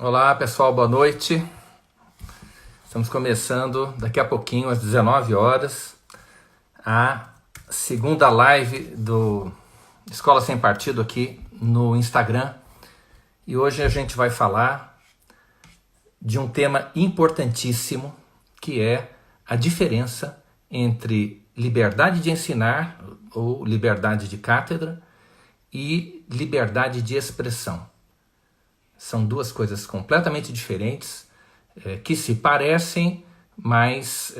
Olá pessoal, boa noite. Estamos começando daqui a pouquinho, às 19 horas, a segunda live do Escola Sem Partido aqui no Instagram. E hoje a gente vai falar de um tema importantíssimo, que é a diferença entre liberdade de ensinar, ou liberdade de cátedra, e liberdade de expressão. São duas coisas completamente diferentes, que se parecem, mas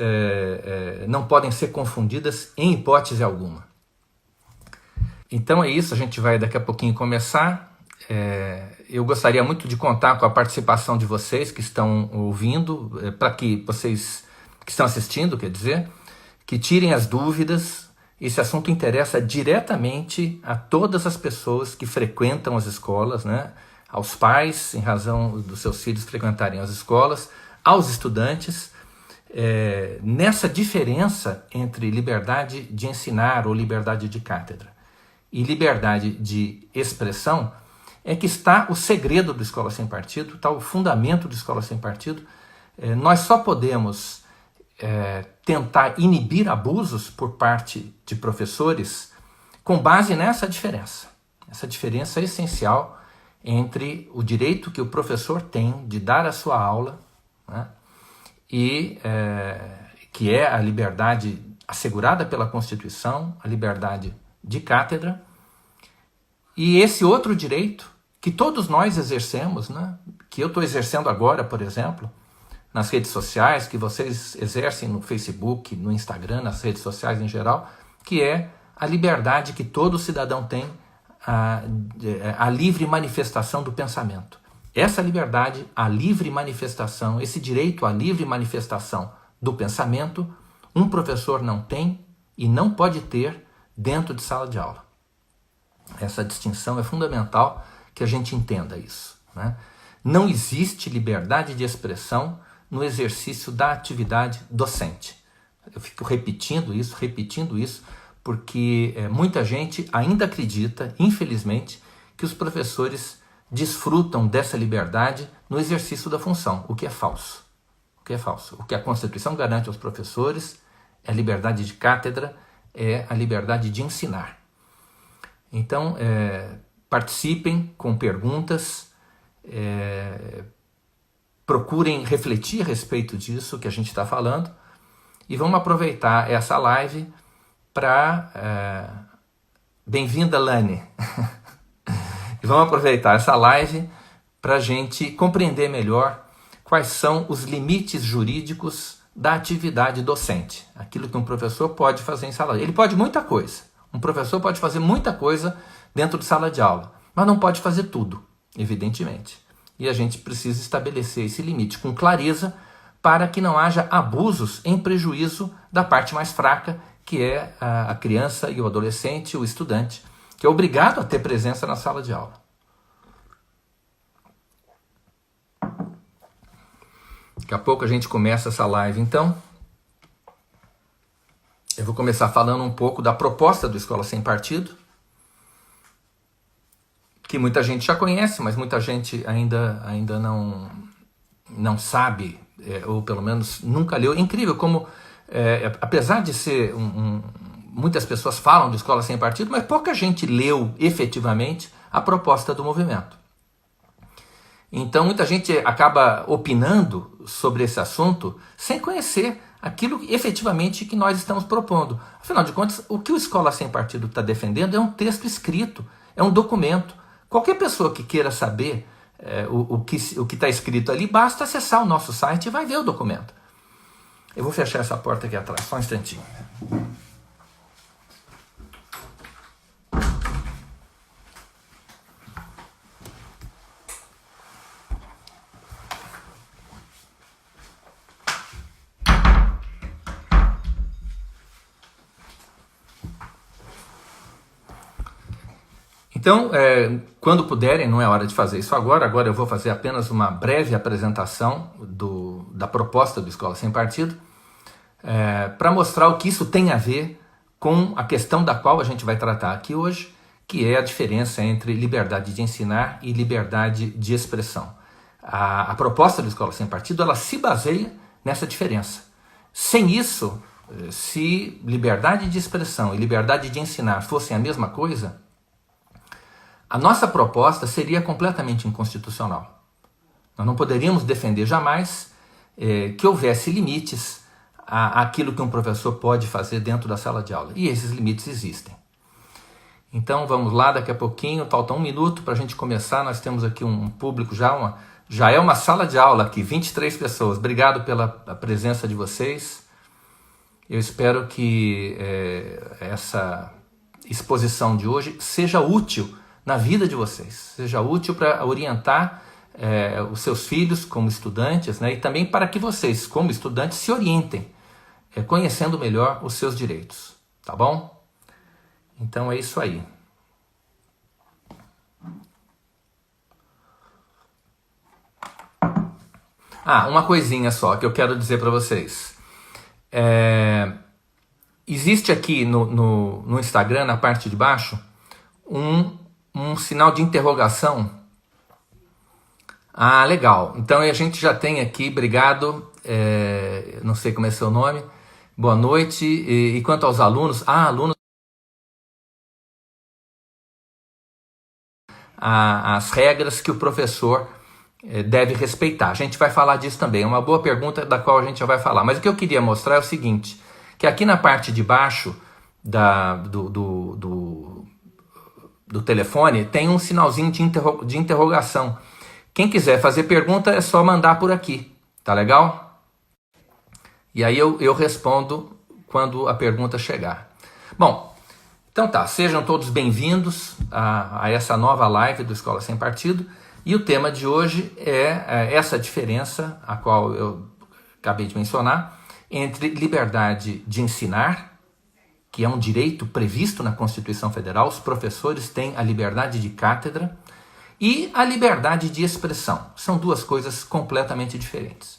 não podem ser confundidas em hipótese alguma. Então é isso, a gente vai daqui a pouquinho começar. Eu gostaria muito de contar com a participação de vocês que estão ouvindo, para que vocês que estão assistindo, quer dizer, que tirem as dúvidas. Esse assunto interessa diretamente a todas as pessoas que frequentam as escolas, né? Aos pais, em razão dos seus filhos frequentarem as escolas, aos estudantes, nessa diferença entre liberdade de ensinar ou liberdade de cátedra e liberdade de expressão, é que está o segredo do Escola Sem Partido, está o fundamento do Escola Sem Partido. Nós só podemos tentar inibir abusos por parte de professores com base nessa diferença. Essa diferença essencial entre o direito que o professor tem de dar a sua aula, né, e que é a liberdade assegurada pela Constituição, a liberdade de cátedra, e esse outro direito que todos nós exercemos, né, que eu estou exercendo agora, por exemplo, nas redes sociais, que vocês exercem no Facebook, no Instagram, nas redes sociais em geral, que é a liberdade que todo cidadão tem, a livre manifestação do pensamento. Essa liberdade, a livre manifestação, esse direito à livre manifestação do pensamento, um professor não tem e não pode ter dentro de sala de aula. Essa distinção é fundamental que a gente entenda isso, né? Não existe liberdade de expressão no exercício da atividade docente. Eu fico repetindo isso, porque muita gente ainda acredita, infelizmente, que os professores desfrutam dessa liberdade no exercício da função, o que é falso. O que a Constituição garante aos professores é a liberdade de cátedra, é a liberdade de ensinar. Então, participem com perguntas, procurem refletir a respeito disso que a gente está falando, e vamos aproveitar essa live para... Bem-vinda, Lani! E vamos aproveitar essa live para a gente compreender melhor quais são os limites jurídicos da atividade docente. Aquilo que um professor pode fazer em sala de aula. Ele pode muita coisa. Um professor pode fazer muita coisa dentro de sala de aula, mas não pode fazer tudo, evidentemente. E a gente precisa estabelecer esse limite com clareza para que não haja abusos em prejuízo da parte mais fraca, que é a criança e o adolescente, o estudante, que é obrigado a ter presença na sala de aula. Daqui a pouco a gente começa essa live, então. Eu vou começar falando um pouco da proposta do Escola Sem Partido, que muita gente já conhece, mas muita gente ainda não sabe, ou pelo menos nunca leu. É incrível como, apesar de ser muitas pessoas falam de Escola Sem Partido, mas pouca gente leu efetivamente a proposta do movimento. Então muita gente acaba opinando sobre esse assunto sem conhecer aquilo efetivamente que nós estamos propondo. Afinal de contas, o que o Escola Sem Partido está defendendo é um texto escrito, é um documento. Qualquer pessoa que queira saber o que está escrito ali, basta acessar o nosso site e vai ver o documento. Eu vou fechar essa porta aqui atrás, só um instantinho. Então, quando puderem, não é hora de fazer isso agora eu vou fazer apenas uma breve apresentação da proposta do Escola Sem Partido, para mostrar o que isso tem a ver com a questão da qual a gente vai tratar aqui hoje, que é a diferença entre liberdade de ensinar e liberdade de expressão. A proposta da Escola Sem Partido, ela se baseia nessa diferença. Sem isso, se liberdade de expressão e liberdade de ensinar fossem a mesma coisa, a nossa proposta seria completamente inconstitucional. Nós não poderíamos defender jamais que houvesse limites àquilo que um professor pode fazer dentro da sala de aula. E esses limites existem. Então vamos lá, daqui a pouquinho, falta 1 minuto para a gente começar. Nós temos aqui um público, já é uma sala de aula aqui, 23 pessoas. Obrigado pela presença de vocês. Eu espero que essa exposição de hoje seja útil na vida de vocês, seja útil para orientar os seus filhos como estudantes, né? E também para que vocês, como estudantes, se orientem, conhecendo melhor os seus direitos, tá bom? Então é isso aí. Uma coisinha só que eu quero dizer para vocês. Existe aqui no Instagram, na parte de baixo, um sinal de interrogação. Legal. Então a gente já tem aqui, obrigado, não sei como é seu nome, boa noite. E quanto aos alunos, alunos, as regras que o professor deve respeitar. A gente vai falar disso também, é uma boa pergunta da qual a gente já vai falar. Mas o que eu queria mostrar é o seguinte, que aqui na parte de baixo do telefone tem um sinalzinho de interrogação. Quem quiser fazer pergunta é só mandar por aqui, tá legal? E aí eu respondo quando a pergunta chegar. Bom, então tá, sejam todos bem-vindos a essa nova live do Escola Sem Partido. E o tema de hoje é essa diferença, a qual eu acabei de mencionar, entre liberdade de ensinar, que é um direito previsto na Constituição Federal, os professores têm a liberdade de cátedra, e a liberdade de expressão. São duas coisas completamente diferentes.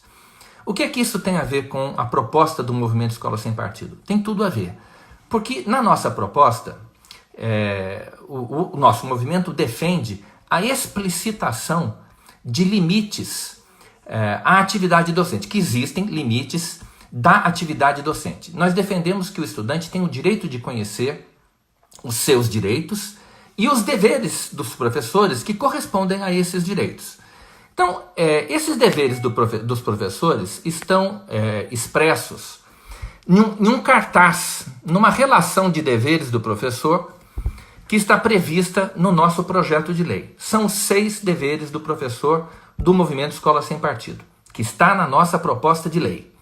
O que é que isso tem a ver com a proposta do movimento Escola Sem Partido? Tem tudo a ver. Porque na nossa proposta, o nosso movimento defende a explicitação de limites à atividade docente, que existem limites da atividade docente. Nós defendemos que o estudante tem o direito de conhecer os seus direitos e os deveres dos professores que correspondem a esses direitos. Então, esses deveres dos professores estão expressos em um cartaz, numa relação de deveres do professor que está prevista no nosso projeto de lei. São 6 deveres do professor do Movimento Escola Sem Partido, que está na nossa proposta de lei.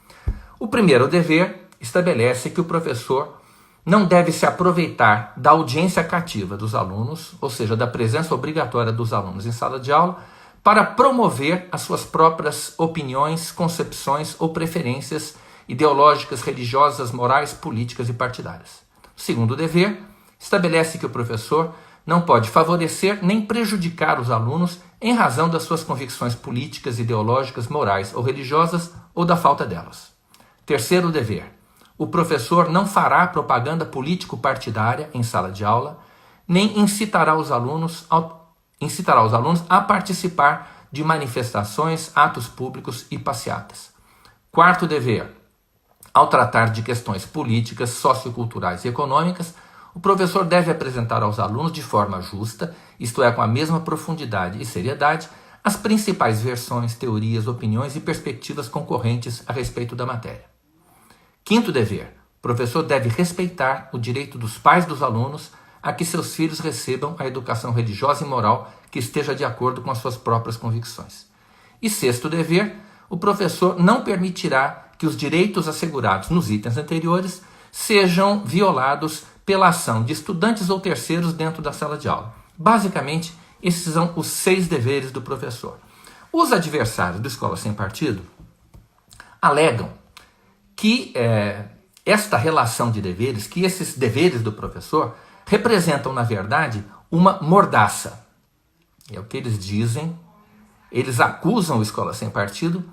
O primeiro dever estabelece que o professor não deve se aproveitar da audiência cativa dos alunos, ou seja, da presença obrigatória dos alunos em sala de aula, para promover as suas próprias opiniões, concepções ou preferências ideológicas, religiosas, morais, políticas e partidárias. O segundo dever estabelece que o professor não pode favorecer nem prejudicar os alunos em razão das suas convicções políticas, ideológicas, morais ou religiosas ou da falta delas. Terceiro dever: o professor não fará propaganda político-partidária em sala de aula, nem incitará os alunos a participar de manifestações, atos públicos e passeatas. Quarto dever: ao tratar de questões políticas, socioculturais e econômicas, o professor deve apresentar aos alunos de forma justa, isto é, com a mesma profundidade e seriedade, as principais versões, teorias, opiniões e perspectivas concorrentes a respeito da matéria. Quinto dever: o professor deve respeitar o direito dos pais dos alunos a que seus filhos recebam a educação religiosa e moral que esteja de acordo com as suas próprias convicções. E sexto dever: o professor não permitirá que os direitos assegurados nos itens anteriores sejam violados pela ação de estudantes ou terceiros dentro da sala de aula. Basicamente, esses são os 6 deveres do professor. Os adversários do Escola Sem Partido alegam que esta relação de deveres, que esses deveres do professor representam, na verdade, uma mordaça. É o que eles dizem. Eles acusam o Escola Sem Partido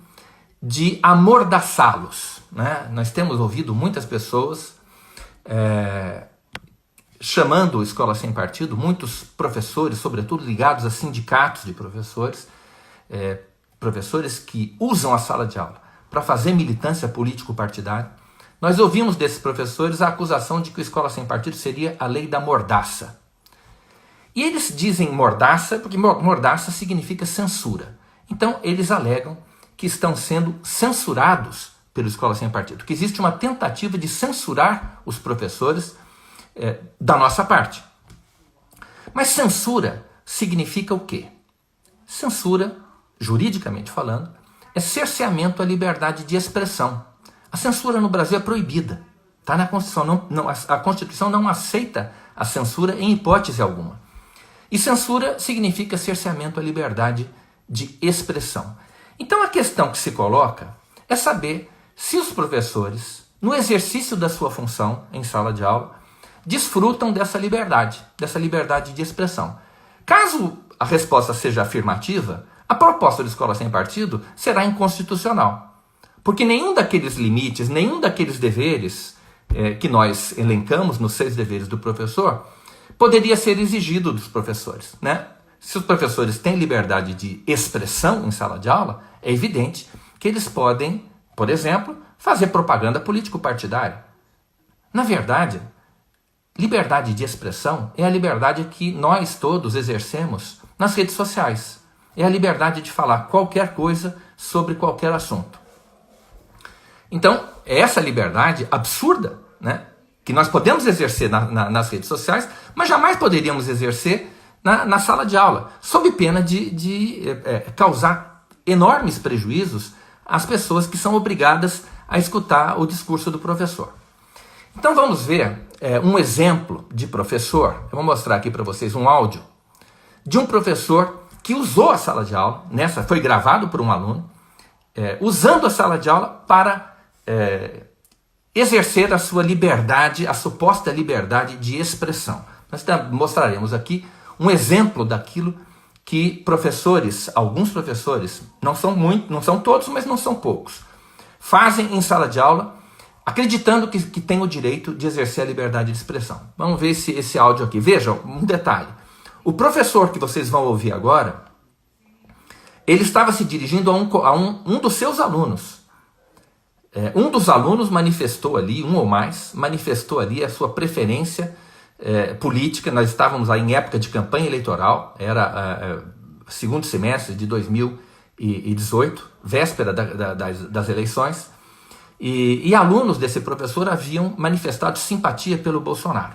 de amordaçá-los, né? Nós temos ouvido muitas pessoas chamando a Escola Sem Partido, muitos professores, sobretudo ligados a sindicatos de professores, professores que usam a sala de aula para fazer militância político-partidária. Nós ouvimos desses professores a acusação de que a escola sem partido seria a lei da mordaça. E eles dizem mordaça porque mordaça significa censura. Então eles alegam que estão sendo censurados pela escola sem partido, que existe uma tentativa de censurar os professores da nossa parte. Mas censura significa o quê? Censura, juridicamente falando, é cerceamento à liberdade de expressão. A censura no Brasil é proibida. Está na Constituição. A Constituição não aceita a censura em hipótese alguma. E censura significa cerceamento à liberdade de expressão. Então a questão que se coloca é saber se os professores, no exercício da sua função em sala de aula, desfrutam dessa liberdade de expressão. Caso a resposta seja afirmativa, a proposta de escola sem partido será inconstitucional. Porque nenhum daqueles limites, nenhum daqueles deveres que nós elencamos nos 6 deveres do professor, poderia ser exigido dos professores, né? Se os professores têm liberdade de expressão em sala de aula, é evidente que eles podem, por exemplo, fazer propaganda político-partidária. Na verdade, liberdade de expressão é a liberdade que nós todos exercemos nas redes sociais. É a liberdade de falar qualquer coisa sobre qualquer assunto. Então, é essa liberdade absurda, né, que nós podemos exercer nas redes sociais, mas jamais poderíamos exercer na sala de aula, sob pena de causar enormes prejuízos às pessoas que são obrigadas a escutar o discurso do professor. Então vamos ver um exemplo de professor. Eu vou mostrar aqui para vocês um áudio de um professor que usou a sala de aula, foi gravado por um aluno, usando a sala de aula para exercer a sua liberdade, a suposta liberdade de expressão. Nós mostraremos aqui um exemplo daquilo que professores, alguns professores, não são todos, mas não são poucos, fazem em sala de aula, acreditando que tem o direito de exercer a liberdade de expressão. Vamos ver esse áudio aqui. Vejam, um detalhe. O professor que vocês vão ouvir agora, ele estava se dirigindo a um dos seus alunos. Um dos alunos manifestou ali, um ou mais, manifestou ali a sua preferência política. Nós estávamos aí em época de campanha eleitoral, era segundo semestre de 2018, véspera das eleições, e alunos desse professor haviam manifestado simpatia pelo Bolsonaro.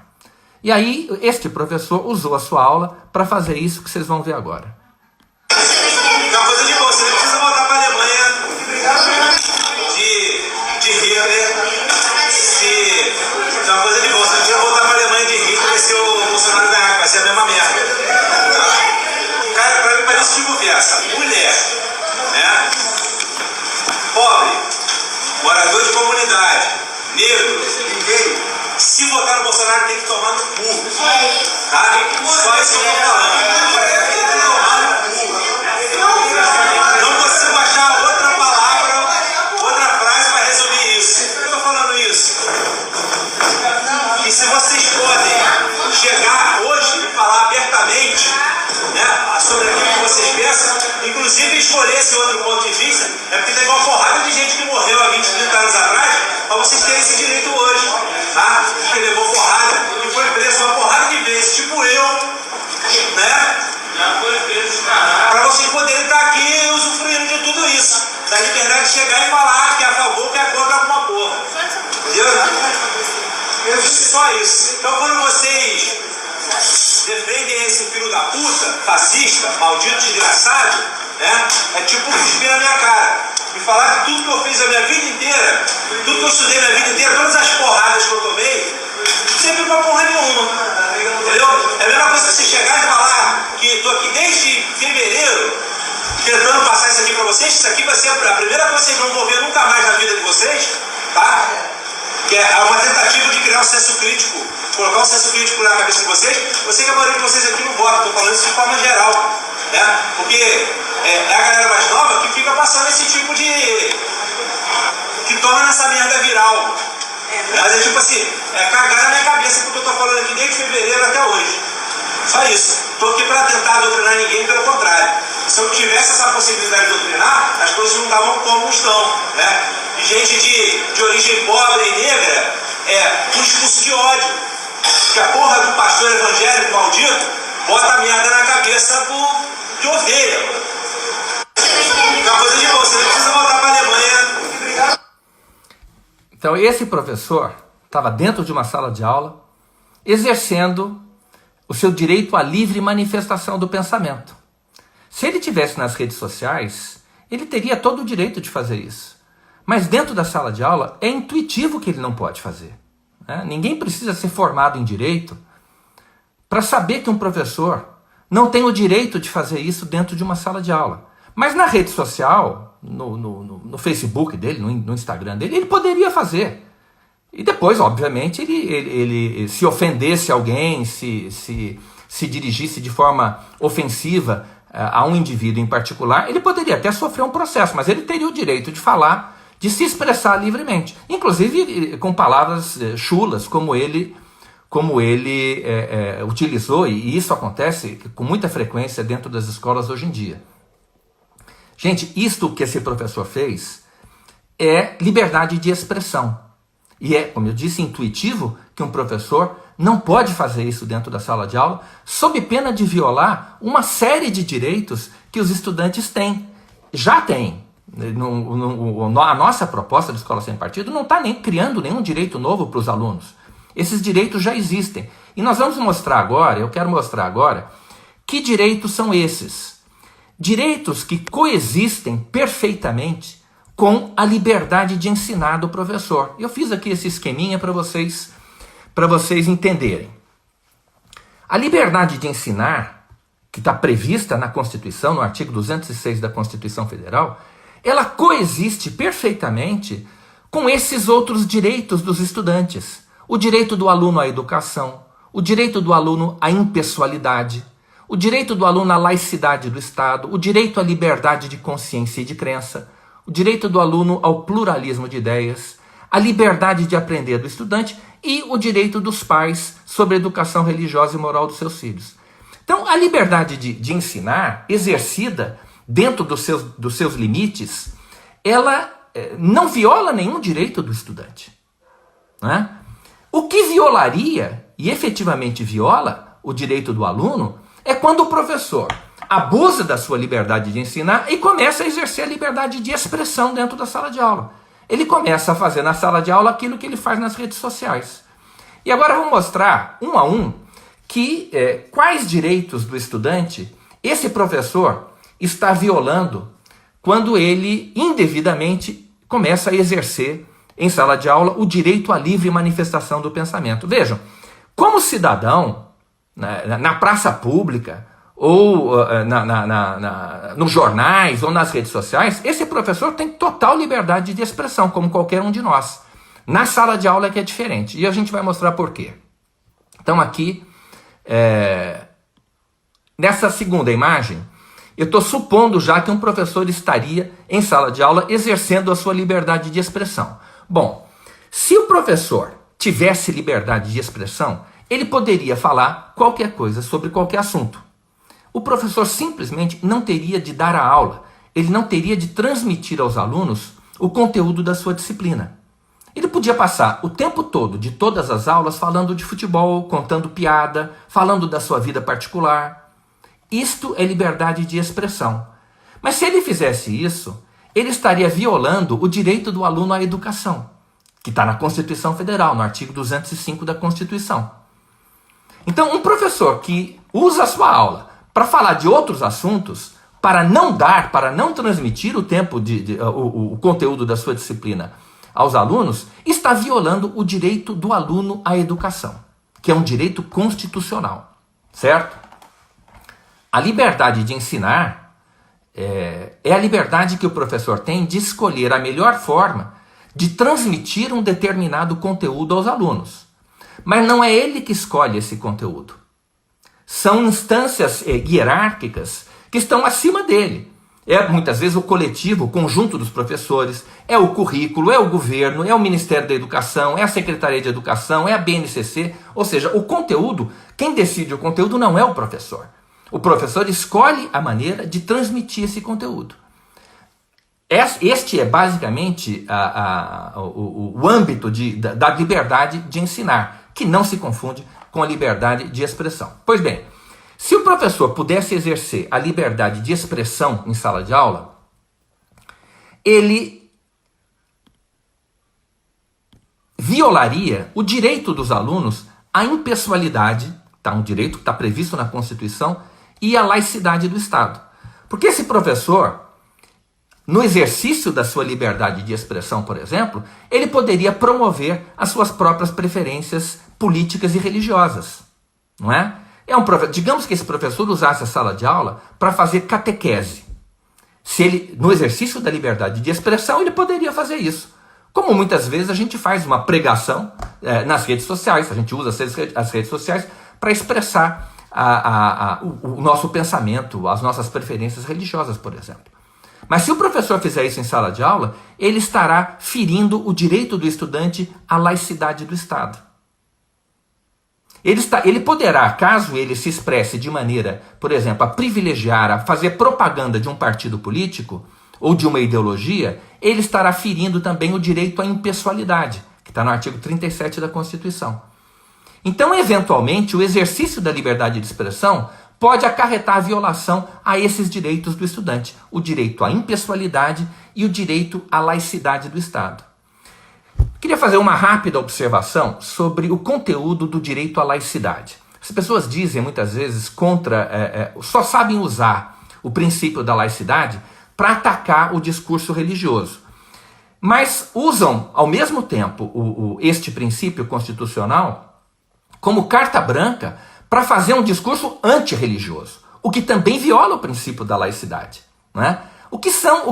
E aí este professor usou a sua aula para fazer isso que vocês vão ver agora. É uma coisa de boa, você não precisa voltar para a Alemanha de Hitler. É uma coisa de boa, você não precisa voltar para a Alemanha de Hitler se o Bolsonaro ganhar, vai ser a mesma merda. Tá? Cara, para mim parece tipo essa. Mulher, né? Pobre, morador de comunidade, negro, ninguém. Se votar no Bolsonaro tem que tomar no cu. Tá? Só isso que eu tô falando. Tem que tomar no cu. Não consigo achar outra palavra, outra frase para resumir isso. Por que eu tô falando isso? E se vocês podem chegar hoje e falar abertamente, né, sobre aquilo que vocês pensam, inclusive escolher esse outro ponto de vista, porque tem uma porrada de gente que morreu há 20, 30 anos atrás, para vocês terem esse direito hoje, tá? Que levou porrada e foi preso uma porrada de vezes, tipo eu, né? Já foi preso, para vocês poderem estar aqui usufruindo de tudo isso, da liberdade de chegar e falar que é a favor, que é contra alguma porra. Entendeu? Só isso. Então quando vocês defendem esse filho da puta, fascista, maldito, desgraçado, né? É tipo cuspir na minha cara. E falar que tudo que eu fiz a minha vida inteira, tudo que eu estudei a minha vida inteira, todas as porradas que eu tomei, sempre pra porra nenhuma. Entendeu? É a mesma coisa que você chegar e falar que estou aqui desde fevereiro tentando passar isso aqui pra vocês, isso aqui vai ser a primeira coisa que vocês vão ver nunca mais na vida de vocês, tá? Que é uma tentativa de criar um senso crítico, colocar um senso crítico na cabeça de vocês. Eu sei que a maioria de vocês aqui não vota, estou falando isso de forma geral, né? Porque é a galera mais nova que fica passando esse tipo de... que torna essa merda viral. Mas é tipo assim, cagar na minha cabeça porque eu estou falando aqui desde fevereiro até hoje. Só isso. Estou aqui para tentar doutrinar ninguém, pelo contrário. Se eu tivesse essa possibilidade de doutrinar, as coisas não estavam como estão, né? E gente de origem pobre e negra um discurso de ódio. Que a porra do pastor evangélico maldito bota a merda na cabeça de ovelha. É uma coisa de você não precisa voltar para a Alemanha. Então esse professor estava dentro de uma sala de aula, exercendo o seu direito à livre manifestação do pensamento. Se ele estivesse nas redes sociais, ele teria todo o direito de fazer isso. Mas dentro da sala de aula, é intuitivo que ele não pode fazer. Né? Ninguém precisa ser formado em direito para saber que um professor não tem o direito de fazer isso dentro de uma sala de aula. Mas na rede social, no Facebook dele, no Instagram dele, ele poderia fazer. E depois, obviamente, ele se ofendesse alguém, se dirigisse de forma ofensiva a um indivíduo em particular, ele poderia até sofrer um processo, mas ele teria o direito de falar, de se expressar livremente, inclusive com palavras chulas, como ele utilizou, e isso acontece com muita frequência dentro das escolas hoje em dia. Gente, isto que esse professor fez é liberdade de expressão. E é, como eu disse, intuitivo que um professor não pode fazer isso dentro da sala de aula, sob pena de violar uma série de direitos que os estudantes têm. Já têm. A nossa proposta de Escola Sem Partido não está nem criando nenhum direito novo para os alunos. Esses direitos já existem. E nós vamos mostrar agora, eu quero mostrar agora, que direitos são esses. Direitos que coexistem perfeitamente com a liberdade de ensinar do professor. Eu fiz aqui esse esqueminha para vocês entenderem. A liberdade de ensinar, que está prevista na Constituição, no artigo 206 da Constituição Federal, ela coexiste perfeitamente com esses outros direitos dos estudantes. O direito do aluno à educação, o direito do aluno à impessoalidade, o direito do aluno à laicidade do Estado, o direito à liberdade de consciência e de crença, o direito do aluno ao pluralismo de ideias, a liberdade de aprender do estudante e o direito dos pais sobre a educação religiosa e moral dos seus filhos. Então, a liberdade de ensinar, exercida dentro dos seus limites, ela não viola nenhum direito do estudante. Né? O que violaria, e efetivamente viola, o direito do aluno, é quando o professor abusa da sua liberdade de ensinar e começa a exercer a liberdade de expressão dentro da sala de aula. Ele começa a fazer na sala de aula aquilo que ele faz nas redes sociais. E agora eu vou mostrar, um a um, quais direitos do estudante esse professor está violando quando ele indevidamente começa a exercer em sala de aula o direito à livre manifestação do pensamento. Vejam, como cidadão, na praça pública, ou nos jornais, ou nas redes sociais, esse professor tem total liberdade de expressão, como qualquer um de nós. Na sala de aula é que é diferente, e a gente vai mostrar por quê. Então aqui, nessa segunda imagem, eu estou supondo já que um professor estaria em sala de aula exercendo a sua liberdade de expressão. Bom, se o professor tivesse liberdade de expressão, ele poderia falar qualquer coisa sobre qualquer assunto. O professor simplesmente não teria de dar a aula, ele não teria de transmitir aos alunos o conteúdo da sua disciplina. Ele podia passar o tempo todo de todas as aulas falando de futebol, contando piada, falando da sua vida particular. Isto é liberdade de expressão. Mas se ele fizesse isso, ele estaria violando o direito do aluno à educação, que está na Constituição Federal, no artigo 205 da Constituição. Então, um professor que usa a sua aula para falar de outros assuntos, para não transmitir o conteúdo da sua disciplina aos alunos, está violando o direito do aluno à educação, que é um direito constitucional, certo? A liberdade de ensinar é a liberdade que o professor tem de escolher a melhor forma de transmitir um determinado conteúdo aos alunos. Mas não é ele que escolhe esse conteúdo. São instâncias hierárquicas que estão acima dele. É muitas vezes o coletivo, o conjunto dos professores, é o currículo, é o governo, é o Ministério da Educação, é a Secretaria de Educação, é a BNCC. Ou seja, o conteúdo, quem decide o conteúdo não é o professor. O professor escolhe a maneira de transmitir esse conteúdo. Este é basicamente o âmbito da liberdade de ensinar, que não se confunde com a liberdade de expressão. Pois bem, se o professor pudesse exercer a liberdade de expressão em sala de aula, ele violaria o direito dos alunos à impessoalidade, um direito que está previsto na Constituição, e à laicidade do Estado. Porque esse professor, no exercício da sua liberdade de expressão, por exemplo, ele poderia promover as suas próprias preferências políticas e religiosas, não é? Digamos que esse professor usasse a sala de aula para fazer catequese. Se ele, no exercício da liberdade de expressão, ele poderia fazer isso. Como muitas vezes a gente faz uma pregação nas redes sociais, a gente usa as redes sociais para expressar o nosso pensamento, as nossas preferências religiosas, por exemplo. Mas se o professor fizer isso em sala de aula, ele estará ferindo o direito do estudante à laicidade do Estado. Ele poderá, caso ele se expresse de maneira, por exemplo, a privilegiar, a fazer propaganda de um partido político ou de uma ideologia, ele estará ferindo também o direito à impessoalidade, que está no artigo 37 da Constituição. Então, eventualmente, o exercício da liberdade de expressão pode acarretar a violação a esses direitos do estudante, o direito à impessoalidade e o direito à laicidade do Estado. Queria fazer uma rápida observação sobre o conteúdo do direito à laicidade. As pessoas dizem muitas vezes só sabem usar o princípio da laicidade para atacar o discurso religioso. Mas usam, ao mesmo tempo, este princípio constitucional como carta branca para fazer um discurso antirreligioso, o que também viola o princípio da laicidade, não é? O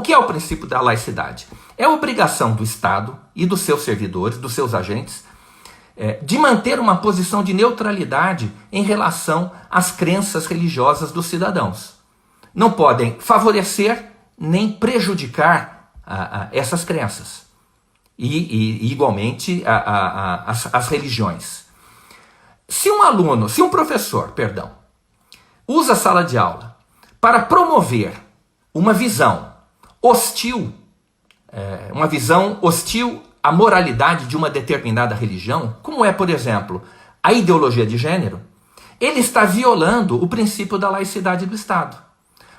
que é o princípio da laicidade? É a obrigação do Estado e dos seus servidores, dos seus agentes, de manter uma posição de neutralidade em relação às crenças religiosas dos cidadãos. Não podem favorecer nem prejudicar essas crenças. E igualmente, as religiões. Se um professor, usa a sala de aula para promover uma visão hostil, à moralidade de uma determinada religião, como é, por exemplo, a ideologia de gênero, ele está violando o princípio da laicidade do Estado.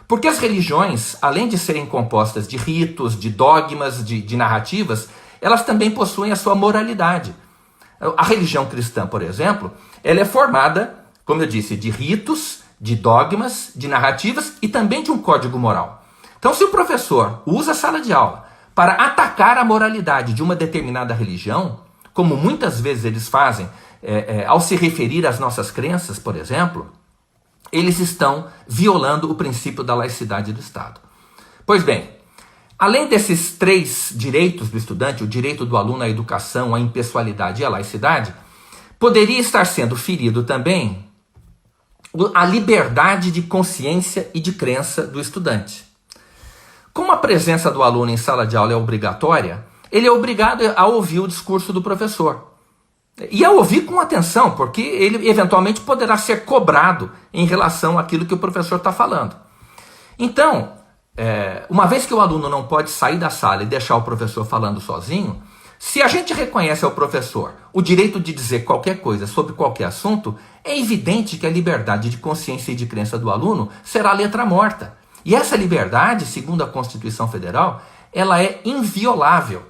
Porque as religiões, além de serem compostas de ritos, de dogmas, de narrativas, elas também possuem a sua moralidade. A religião cristã, por exemplo, ela é formada, como eu disse, de ritos, de dogmas, de narrativas e também de um código moral. Então, se o professor usa a sala de aula para atacar a moralidade de uma determinada religião, como muitas vezes eles fazem ao se referir às nossas crenças, por exemplo, eles estão violando o princípio da laicidade do Estado. Pois bem, além desses 3 direitos do estudante, o direito do aluno à educação, à impessoalidade e à laicidade, poderia estar sendo ferido também a liberdade de consciência e de crença do estudante. Como a presença do aluno em sala de aula é obrigatória, ele é obrigado a ouvir o discurso do professor. E a ouvir com atenção, porque ele eventualmente poderá ser cobrado em relação àquilo que o professor está falando. Então, uma vez que o aluno não pode sair da sala e deixar o professor falando sozinho, se a gente reconhece ao professor o direito de dizer qualquer coisa sobre qualquer assunto, é evidente que a liberdade de consciência e de crença do aluno será letra morta. E essa liberdade, segundo a Constituição Federal, ela é inviolável.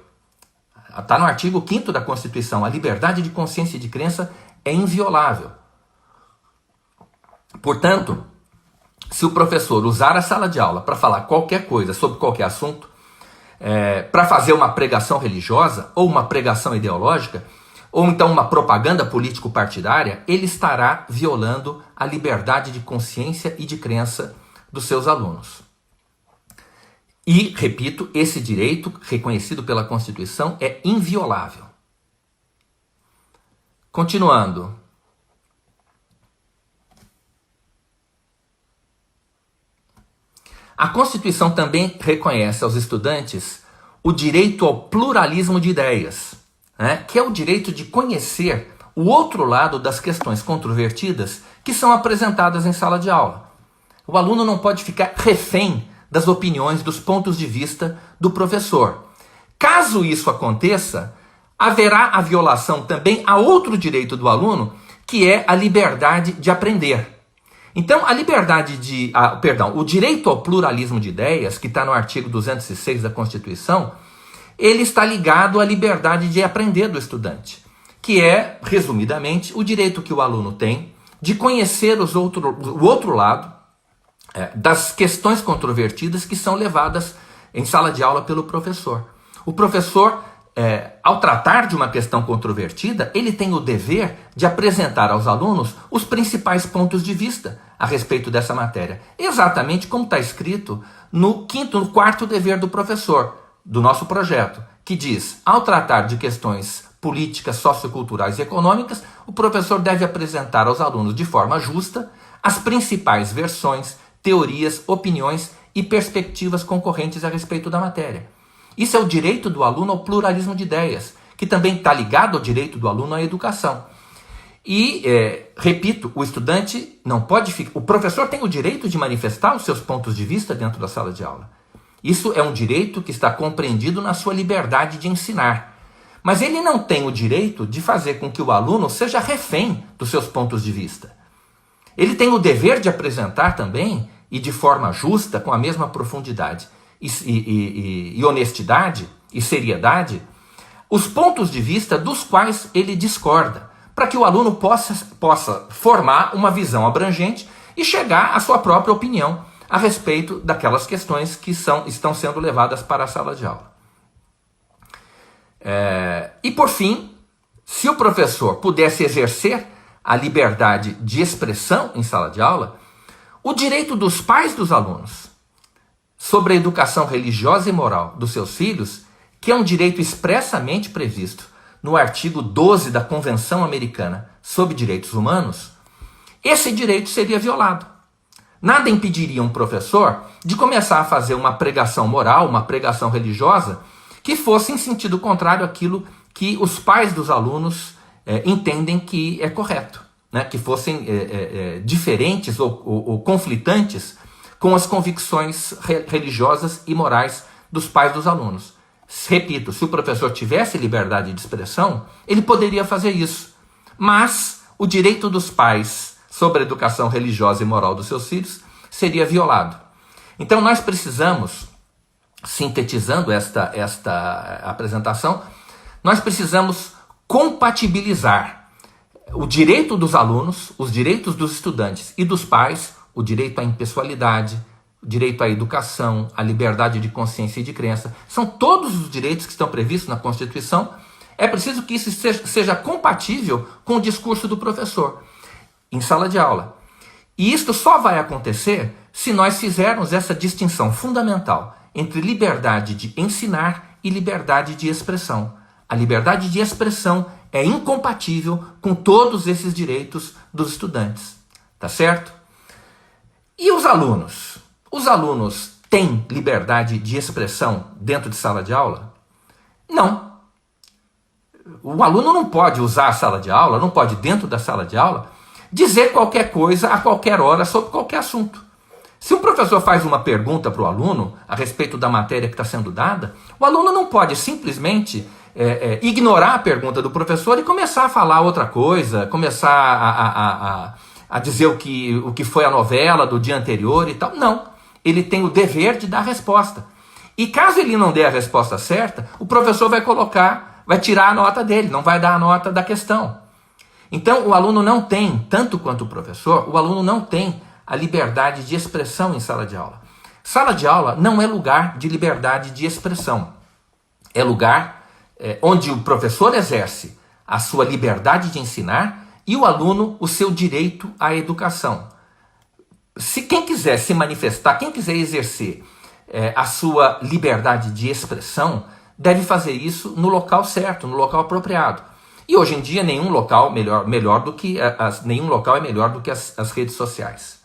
Está no artigo 5º da Constituição, a liberdade de consciência e de crença é inviolável. Portanto, se o professor usar a sala de aula para falar qualquer coisa sobre qualquer assunto, para fazer uma pregação religiosa ou uma pregação ideológica, ou então uma propaganda político-partidária, ele estará violando a liberdade de consciência e de crença dos seus alunos. E, repito, esse direito, reconhecido pela Constituição, é inviolável. Continuando. A Constituição também reconhece aos estudantes o direito ao pluralismo de ideias, que é o direito de conhecer o outro lado das questões controvertidas que são apresentadas em sala de aula. O aluno não pode ficar refém das opiniões, dos pontos de vista do professor. Caso isso aconteça, haverá a violação também a outro direito do aluno, que é a liberdade de aprender. Então, o direito ao pluralismo de ideias, que está no artigo 206 da Constituição, ele está ligado à liberdade de aprender do estudante, que é, resumidamente, o direito que o aluno tem de conhecer o outro lado das questões controvertidas que são levadas em sala de aula pelo professor. O professor, ao tratar de uma questão controvertida, ele tem o dever de apresentar aos alunos os principais pontos de vista a respeito dessa matéria. Exatamente como está escrito no quarto dever do professor, do nosso projeto, que diz, ao tratar de questões políticas, socioculturais e econômicas, o professor deve apresentar aos alunos de forma justa as principais versões, teorias, opiniões e perspectivas concorrentes a respeito da matéria. Isso é o direito do aluno ao pluralismo de ideias, que também está ligado ao direito do aluno à educação. E, repito, o estudante não pode ficar... O professor tem o direito de manifestar os seus pontos de vista dentro da sala de aula. Isso é um direito que está compreendido na sua liberdade de ensinar. Mas ele não tem o direito de fazer com que o aluno seja refém dos seus pontos de vista. Ele tem o dever de apresentar também, e de forma justa, com a mesma profundidade e honestidade e seriedade, os pontos de vista dos quais ele discorda, para que o aluno possa formar uma visão abrangente e chegar à sua própria opinião a respeito daquelas questões que estão sendo levadas para a sala de aula. E por fim, se o professor pudesse exercer a liberdade de expressão em sala de aula, o direito dos pais dos alunos sobre a educação religiosa e moral dos seus filhos, que é um direito expressamente previsto no artigo 12 da Convenção Americana sobre Direitos Humanos, esse direito seria violado. Nada impediria um professor de começar a fazer uma pregação moral, uma pregação religiosa, que fosse em sentido contrário àquilo que os pais dos alunos entendem que é correto, né? Que fossem diferentes ou conflitantes com as convicções religiosas e morais dos pais dos alunos. Repito, se o professor tivesse liberdade de expressão, ele poderia fazer isso. Mas o direito dos pais sobre a educação religiosa e moral dos seus filhos seria violado. Então nós precisamos, sintetizando esta apresentação, nós precisamos compatibilizar o direito dos alunos, os direitos dos estudantes e dos pais, o direito à impessoalidade, o direito à educação, à liberdade de consciência e de crença. São todos os direitos que estão previstos na Constituição. É preciso que isso seja compatível com o discurso do professor em sala de aula. E isto só vai acontecer se nós fizermos essa distinção fundamental entre liberdade de ensinar e liberdade de expressão. A liberdade de expressão é incompatível com todos esses direitos dos estudantes. Tá certo? E os alunos? Os alunos têm liberdade de expressão dentro de sala de aula? Não. O aluno não pode usar a sala de aula, não pode, dentro da sala de aula, dizer qualquer coisa a qualquer hora sobre qualquer assunto. Se o professor faz uma pergunta para o aluno a respeito da matéria que está sendo dada, o aluno não pode simplesmente ignorar a pergunta do professor e começar a falar outra coisa, começar a dizer o que foi a novela do dia anterior e tal. Não. Ele tem o dever de dar a resposta. E caso ele não dê a resposta certa, o professor vai tirar a nota dele, não vai dar a nota da questão. Então, o aluno não tem, tanto quanto o professor, o aluno não tem a liberdade de expressão em sala de aula. Sala de aula não é lugar de liberdade de expressão. É lugar onde o professor exerce a sua liberdade de ensinar e o aluno o seu direito à educação. Se quem quiser se manifestar, quem quiser exercer a sua liberdade de expressão, deve fazer isso no local certo, no local apropriado. E hoje em dia nenhum local é melhor do que as redes sociais.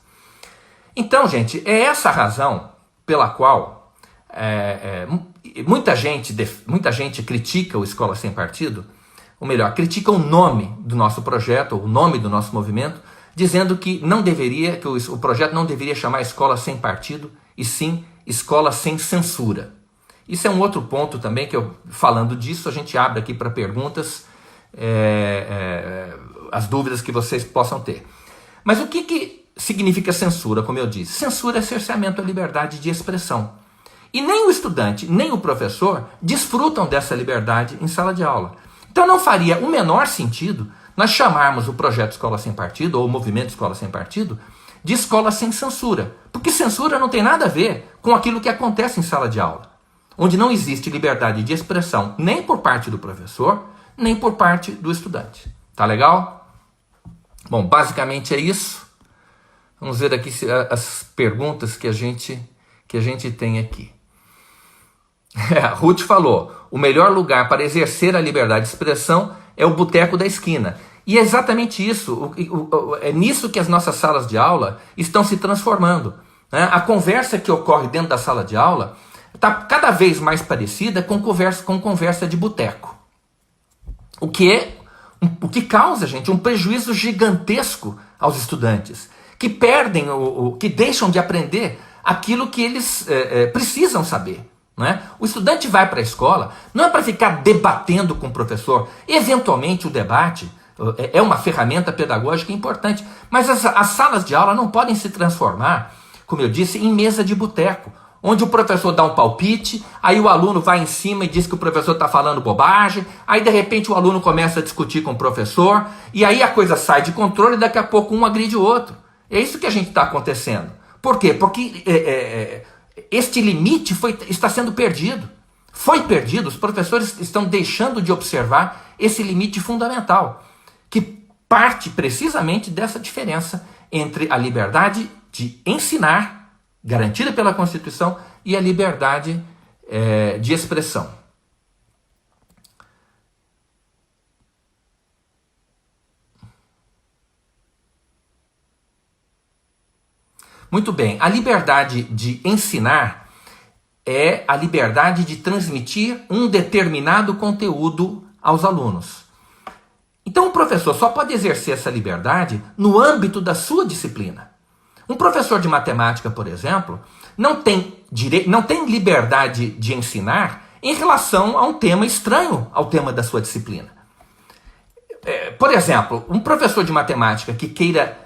Então, gente, é essa a razão pela qual muita gente critica o Escola Sem Partido, ou melhor, critica o nome do nosso projeto, o nome do nosso movimento, dizendo que não deveria, que o projeto não deveria chamar Escola Sem Partido, e sim Escola Sem Censura. Isso é um outro ponto também, que falando disso, a gente abre aqui para perguntas, as dúvidas que vocês possam ter. Mas o que significa censura, como eu disse? Censura é cerceamento à liberdade de expressão. E nem o estudante, nem o professor desfrutam dessa liberdade em sala de aula. Então não faria o menor sentido nós chamarmos o projeto Escola Sem Partido, ou o movimento Escola Sem Partido, de escola sem censura. Porque censura não tem nada a ver com aquilo que acontece em sala de aula, onde não existe liberdade de expressão nem por parte do professor, nem por parte do estudante. Tá legal? Bom, basicamente é isso. Vamos ver aqui as perguntas que a gente tem aqui. A Ruth falou, o melhor lugar para exercer a liberdade de expressão é o boteco da esquina. E é exatamente isso, é nisso que as nossas salas de aula estão se transformando. Né? A conversa que ocorre dentro da sala de aula está cada vez mais parecida com conversa de boteco. O que causa, gente, um prejuízo gigantesco aos estudantes, que perdem, que deixam de aprender aquilo que eles precisam saber. Né? O estudante vai para a escola, não é para ficar debatendo com o professor. Eventualmente o debate é uma ferramenta pedagógica importante, mas as salas de aula não podem se transformar, como eu disse, em mesa de boteco, onde o professor dá um palpite, aí o aluno vai em cima e diz que o professor está falando bobagem, aí de repente o aluno começa a discutir com o professor, e aí a coisa sai de controle e daqui a pouco um agride o outro. É isso que a gente está acontecendo. Por quê? Porque este limite está sendo perdido. Foi perdido, os professores estão deixando de observar esse limite fundamental, que parte precisamente dessa diferença entre a liberdade de ensinar, garantida pela Constituição, e a liberdade de expressão. Muito bem, a liberdade de ensinar é a liberdade de transmitir um determinado conteúdo aos alunos. Então o professor só pode exercer essa liberdade no âmbito da sua disciplina. Um professor de matemática, por exemplo, não tem liberdade de ensinar em relação a um tema estranho ao tema da sua disciplina. Por exemplo, um professor de matemática que queira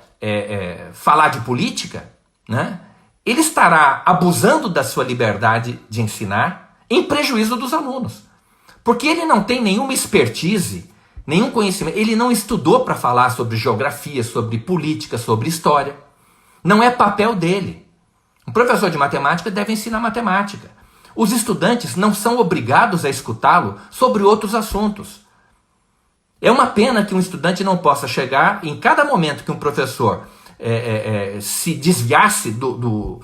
falar de política, né, ele estará abusando da sua liberdade de ensinar em prejuízo dos alunos. Porque ele não tem nenhuma expertise, nenhum conhecimento, ele não estudou para falar sobre geografia, sobre política, sobre história. Não é papel dele. Um professor de matemática deve ensinar matemática. Os estudantes não são obrigados a escutá-lo sobre outros assuntos. É uma pena que um estudante não possa chegar, em cada momento que um professor se desviasse do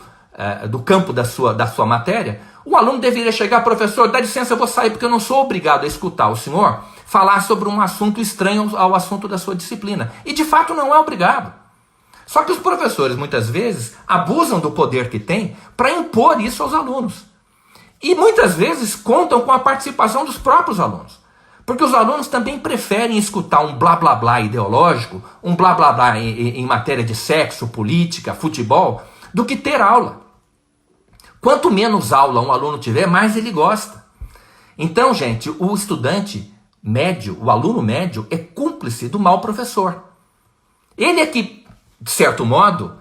campo da sua matéria, o aluno deveria chegar, professor, dá licença, eu vou sair porque eu não sou obrigado a escutar o senhor falar sobre um assunto estranho ao assunto da sua disciplina. E de fato não é obrigado. Só que os professores muitas vezes abusam do poder que têm para impor isso aos alunos. E muitas vezes contam com a participação dos próprios alunos. Porque os alunos também preferem escutar um blá blá blá ideológico, um blá blá blá em matéria de sexo, política, futebol, do que ter aula. Quanto menos aula um aluno tiver, mais ele gosta. Então, gente, o estudante médio, o aluno médio, é cúmplice do mau professor. Ele é que, de certo modo,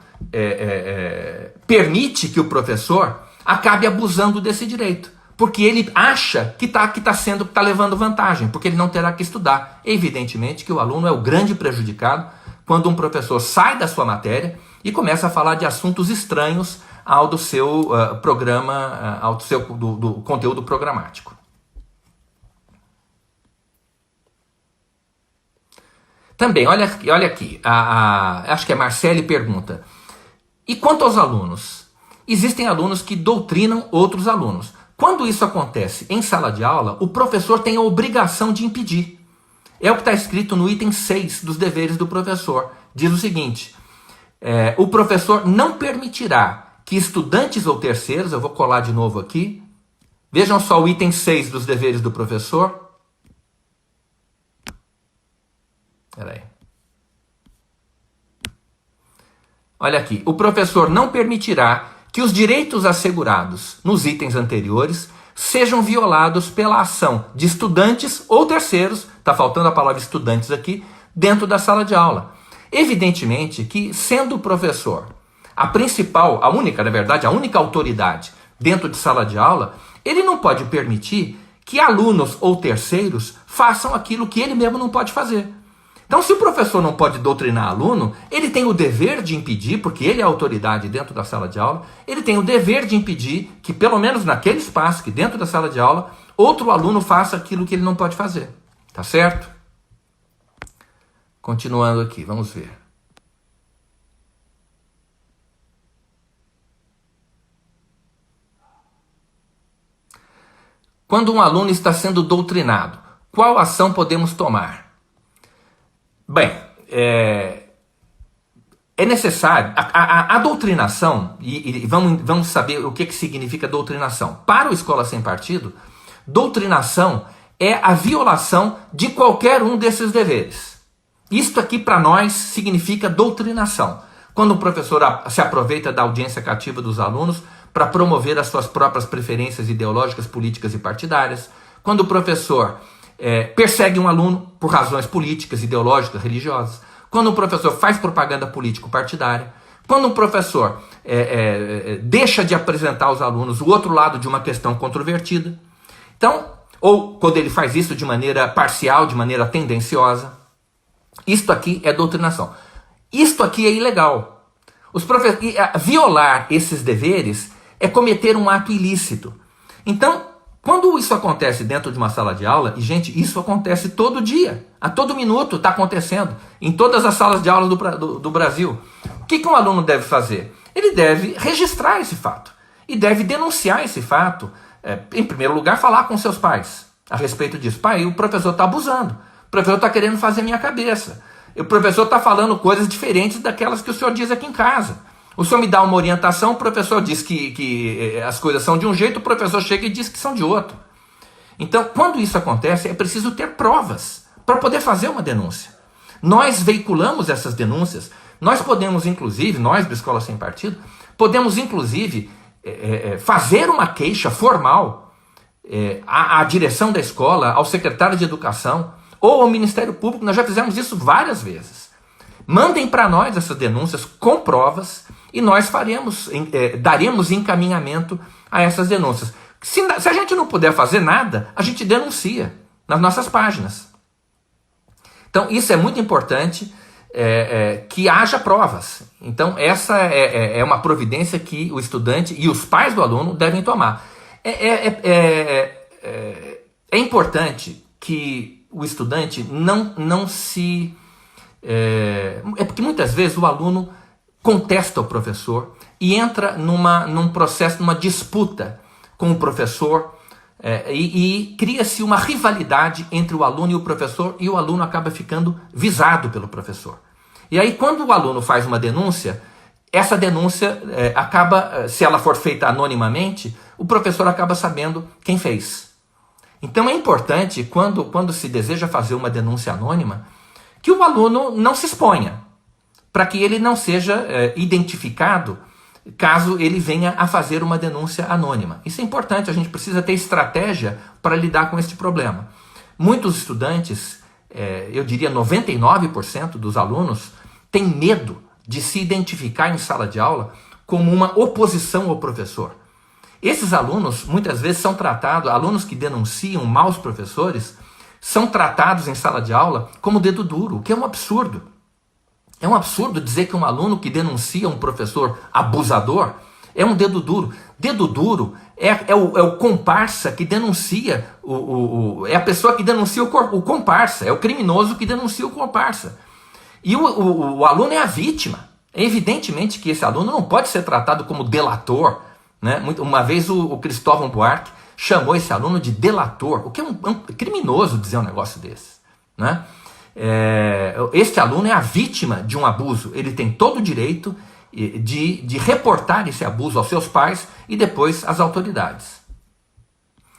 permite que o professor acabe abusando desse direito. Porque ele acha que tá levando vantagem, porque ele não terá que estudar. Evidentemente que o aluno é o grande prejudicado quando um professor sai da sua matéria e começa a falar de assuntos estranhos ao do seu programa, do conteúdo programático. Também, olha aqui, acho que a Marcele pergunta, e quanto aos alunos? Existem alunos que doutrinam outros alunos. Quando isso acontece em sala de aula, o professor tem a obrigação de impedir. É o que está escrito no item 6 dos deveres do professor. Diz o seguinte, o professor não permitirá que estudantes ou terceiros, eu vou colar de novo aqui, vejam só o item 6 dos deveres do professor. Espera aí. Olha aqui, o professor não permitirá que os direitos assegurados nos itens anteriores sejam violados pela ação de estudantes ou terceiros, está faltando a palavra estudantes aqui, dentro da sala de aula. Evidentemente que, sendo o professor a principal, a única, na verdade, a única autoridade dentro de sala de aula, ele não pode permitir que alunos ou terceiros façam aquilo que ele mesmo não pode fazer. Então, se o professor não pode doutrinar aluno, ele tem o dever de impedir, porque ele é a autoridade dentro da sala de aula, ele tem o dever de impedir que, pelo menos naquele espaço, que dentro da sala de aula, outro aluno faça aquilo que ele não pode fazer. Tá certo? Continuando aqui, vamos ver. Quando um aluno está sendo doutrinado, qual ação podemos tomar? Bem, é necessário, a doutrinação, e vamos saber o que significa doutrinação. Para o Escola Sem Partido, doutrinação é a violação de qualquer um desses deveres. Isto aqui para nós significa doutrinação. Quando o professor se aproveita da audiência cativa dos alunos para promover as suas próprias preferências ideológicas, políticas e partidárias. Quando o professor persegue um aluno por razões políticas, ideológicas, religiosas. Quando o professor faz propaganda político-partidária. Quando o professor deixa de apresentar aos alunos o outro lado de uma questão controvertida. Então, ou quando ele faz isso de maneira parcial, de maneira tendenciosa. Isto aqui é doutrinação. Isto aqui é ilegal. Violar esses deveres é cometer um ato ilícito. Então, quando isso acontece dentro de uma sala de aula, e gente, isso acontece todo dia, a todo minuto está acontecendo, em todas as salas de aula do Brasil. O que um aluno deve fazer? Ele deve registrar esse fato, e deve denunciar esse fato, em primeiro lugar, falar com seus pais a respeito disso. Pai, o professor está abusando, o professor está querendo fazer minha cabeça, o professor está falando coisas diferentes daquelas que o senhor diz aqui em casa. O senhor me dá uma orientação, o professor diz que as coisas são de um jeito, o professor chega e diz que são de outro. Então, quando isso acontece, é preciso ter provas para poder fazer uma denúncia. Nós veiculamos essas denúncias, nós podemos, inclusive, nós do Escola Sem Partido, podemos, inclusive, fazer uma queixa formal à direção da escola, ao secretário de Educação ou ao Ministério Público. Nós já fizemos isso várias vezes. Mandem para nós essas denúncias com provas e nós daremos encaminhamento a essas denúncias. Se a gente não puder fazer nada, a gente denuncia nas nossas páginas. Então, isso é muito importante, que haja provas. Então, essa é uma providência que o estudante e os pais do aluno devem tomar. É importante que o estudante não se... porque muitas vezes o aluno contesta o professor e entra num processo, numa disputa com o professor, e cria-se uma rivalidade entre o aluno e o professor, e o aluno acaba ficando visado pelo professor. E aí, quando o aluno faz uma denúncia, essa denúncia acaba, se ela for feita anonimamente, o professor acaba sabendo quem fez. Então é importante, quando se deseja fazer uma denúncia anônima, que o aluno não se exponha, para que ele não seja identificado caso ele venha a fazer uma denúncia anônima. Isso é importante, a gente precisa ter estratégia para lidar com este problema. Muitos estudantes, eu diria 99% dos alunos, têm medo de se identificar em sala de aula como uma oposição ao professor. Esses alunos, muitas vezes, são tratados, alunos que denunciam maus professores, são tratados em sala de aula como dedo duro, o que é um absurdo. É um absurdo dizer que um aluno que denuncia um professor abusador é um dedo duro. Dedo duro é o comparsa que denuncia, é a pessoa que denuncia o comparsa, é o criminoso que denuncia o comparsa. E o aluno é a vítima. É evidentemente que esse aluno não pode ser tratado como delator, né? Uma vez o Cristóvão Buarque chamou esse aluno de delator, o que é um criminoso dizer um negócio desse, né? Este aluno é a vítima de um abuso, ele tem todo o direito de reportar esse abuso aos seus pais e depois às autoridades.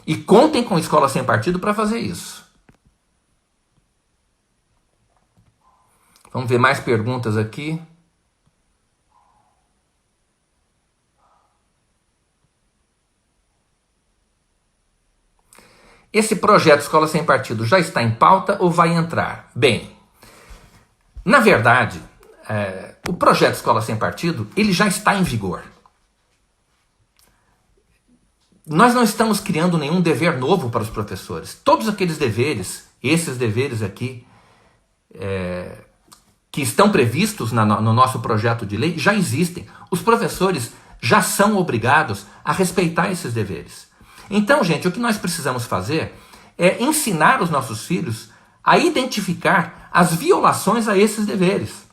E contem com a Escola Sem Partido para fazer isso. Vamos ver mais perguntas aqui. esse projeto Escola Sem Partido já está em pauta ou vai entrar? Bem, na verdade, o projeto Escola Sem Partido, ele já está em vigor. Nós não estamos criando nenhum dever novo para os professores. Todos aqueles deveres, esses deveres aqui, que estão previstos no nosso projeto de lei, já existem. Os professores já são obrigados a respeitar esses deveres. Então, gente, o que nós precisamos fazer é ensinar os nossos filhos a identificar as violações a esses deveres.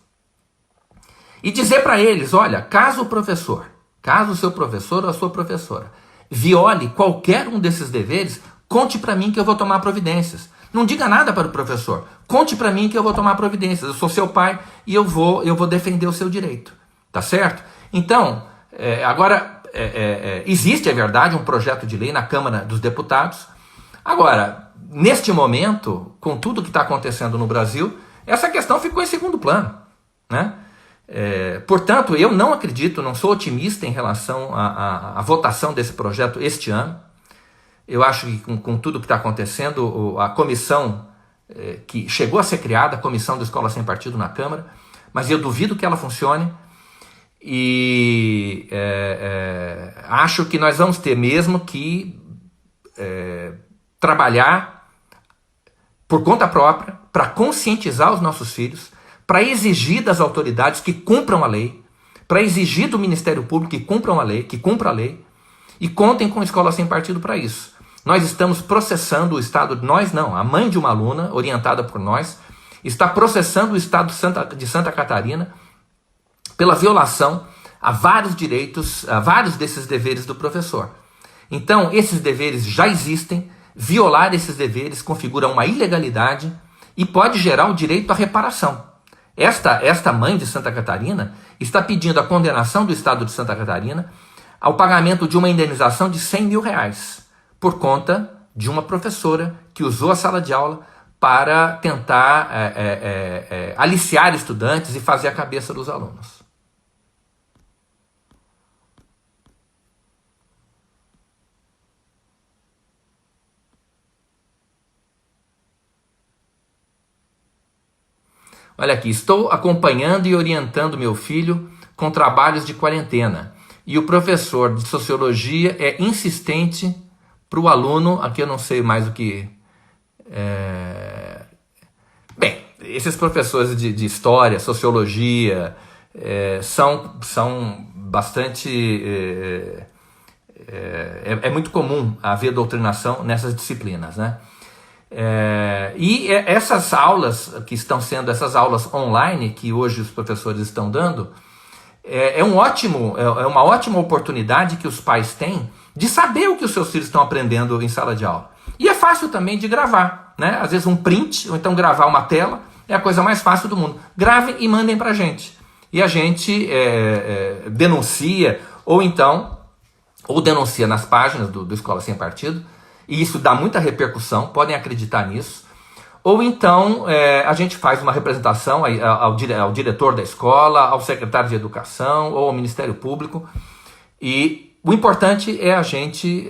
E dizer para eles, olha, caso o seu professor ou a sua professora viole qualquer um desses deveres, conte para mim que eu vou tomar providências. Não diga nada para o professor, conte para mim que eu vou tomar providências. Eu sou seu pai e eu vou defender o seu direito. Tá certo? Então, agora, existe, é verdade, um projeto de lei na Câmara dos Deputados. Agora, neste momento, com tudo que está acontecendo no Brasil, essa questão ficou em segundo plano, né? Portanto, eu não acredito, não sou otimista em relação à votação desse projeto este ano. Eu acho que com tudo que está acontecendo, a comissão que chegou a ser criada, a comissão da Escola Sem Partido na Câmara, mas eu duvido que ela funcione e acho que nós vamos ter mesmo que trabalhar por conta própria para conscientizar os nossos filhos, para exigir das autoridades que cumpram a lei, para exigir do Ministério Público que cumpra a lei, e contem com a Escola Sem Partido para isso. Nós estamos processando o Estado, nós não, a mãe de uma aluna, orientada por nós, está processando o Estado de Santa Catarina pela violação a vários direitos, a vários desses deveres do professor. Então, esses deveres já existem, violar esses deveres configura uma ilegalidade e pode gerar o direito à reparação. Esta mãe de Santa Catarina está pedindo a condenação do Estado de Santa Catarina ao pagamento de uma indenização de R$100 mil por conta de uma professora que usou a sala de aula para tentar aliciar estudantes e fazer a cabeça dos alunos. Olha aqui, estou acompanhando e orientando meu filho com trabalhos de quarentena. E o professor de sociologia é insistente para o aluno, aqui eu não sei mais o que... Bem, esses professores de história, sociologia, são bastante... É muito comum haver doutrinação nessas disciplinas, né? E essas aulas que estão sendo, essas aulas online que hoje os professores estão dando, é uma ótima oportunidade que os pais têm de saber o que os seus filhos estão aprendendo em sala de aula. E é fácil também de gravar, né? Às vezes um print, ou então gravar uma tela, é a coisa mais fácil do mundo. Gravem e mandem pra gente. E a gente denuncia, ou denuncia nas páginas do Escola Sem Partido, e isso dá muita repercussão, podem acreditar nisso. Ou então a gente faz uma representação ao diretor da escola, ao secretário de educação ou ao Ministério Público. E o importante é a gente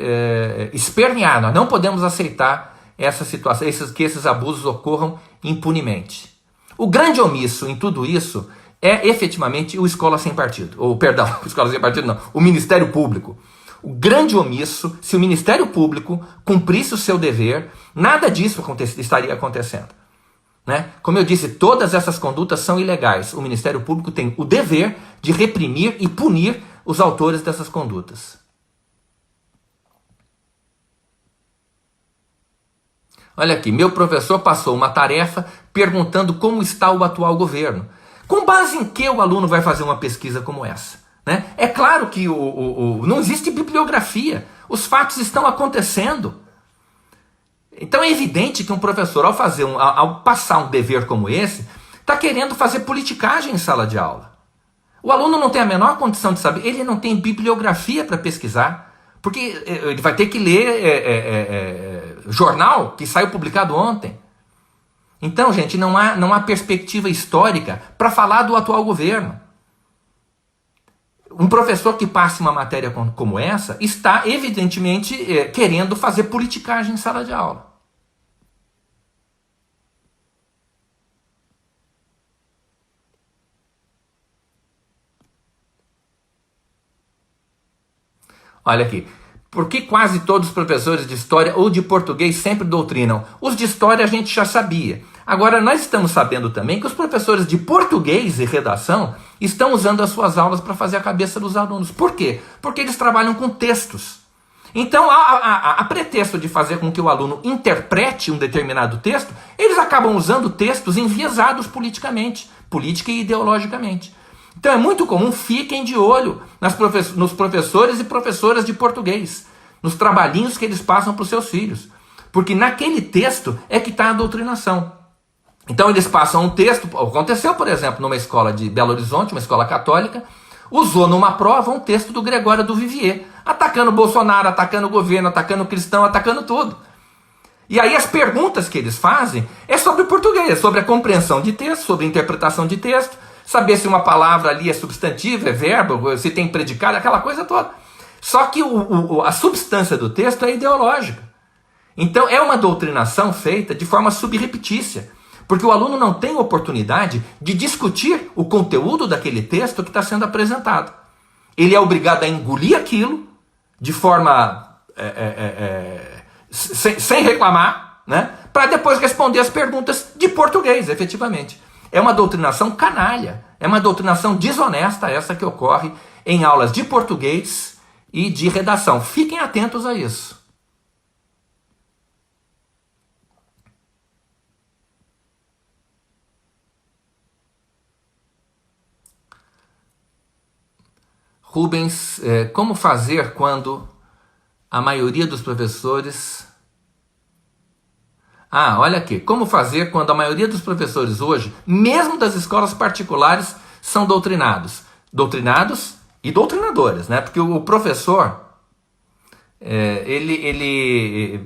espernear. Nós não podemos aceitar essa situação, que esses abusos ocorram impunemente. O grande omisso em tudo isso é efetivamente o Escola Sem Partido. O Escola Sem Partido não, o Ministério Público. O grande omisso, se o Ministério Público cumprisse o seu dever, nada disso estaria acontecendo. Né? Como eu disse, todas essas condutas são ilegais. O Ministério Público tem o dever de reprimir e punir os autores dessas condutas. Olha aqui, meu professor passou uma tarefa perguntando como está o atual governo. Com base em que o aluno vai fazer uma pesquisa como essa? Né? É claro que não existe bibliografia, os fatos estão acontecendo. Então é evidente que um professor, ao passar um dever como esse, está querendo fazer politicagem em sala de aula. O aluno não tem a menor condição de saber, ele não tem bibliografia para pesquisar, porque ele vai ter que ler jornal que saiu publicado ontem. Então, gente, não há perspectiva histórica para falar do atual governo. Um professor que passe uma matéria como essa está, evidentemente, querendo fazer politicagem em sala de aula. Olha aqui. Por que quase todos os professores de história ou de português sempre doutrinam? Os de história a gente já sabia. Agora, nós estamos sabendo também que os professores de português e redação estão usando as suas aulas para fazer a cabeça dos alunos. Por quê? Porque eles trabalham com textos. Então, a pretexto de fazer com que o aluno interprete um determinado texto, eles acabam usando textos enviesados politicamente, política e ideologicamente. Então é muito comum, fiquem de olho nos professores e professoras de português, nos trabalhinhos que eles passam para os seus filhos. Porque naquele texto é que está a doutrinação. Então eles passam um texto, aconteceu, por exemplo, numa escola de Belo Horizonte, uma escola católica, usou numa prova um texto do Gregório do Vivier, atacando o Bolsonaro, atacando o governo, atacando o cristão, atacando tudo. E aí as perguntas que eles fazem é sobre o português, sobre a compreensão de texto, sobre a interpretação de texto, saber se uma palavra ali é substantivo, é verbo, se tem predicado, aquela coisa toda. Só que a substância do texto é ideológica. Então é uma doutrinação feita de forma subreptícia, porque o aluno não tem oportunidade de discutir o conteúdo daquele texto que está sendo apresentado. Ele é obrigado a engolir aquilo de forma sem reclamar, né, para depois responder as perguntas de português, efetivamente. É uma doutrinação canalha, é uma doutrinação desonesta essa que ocorre em aulas de português e de redação. Fiquem atentos a isso. Rubens, como fazer quando a maioria dos professores... olha aqui, como fazer quando a maioria dos professores hoje, mesmo das escolas particulares, são doutrinados? Doutrinados e doutrinadores, né? Porque o professor, ele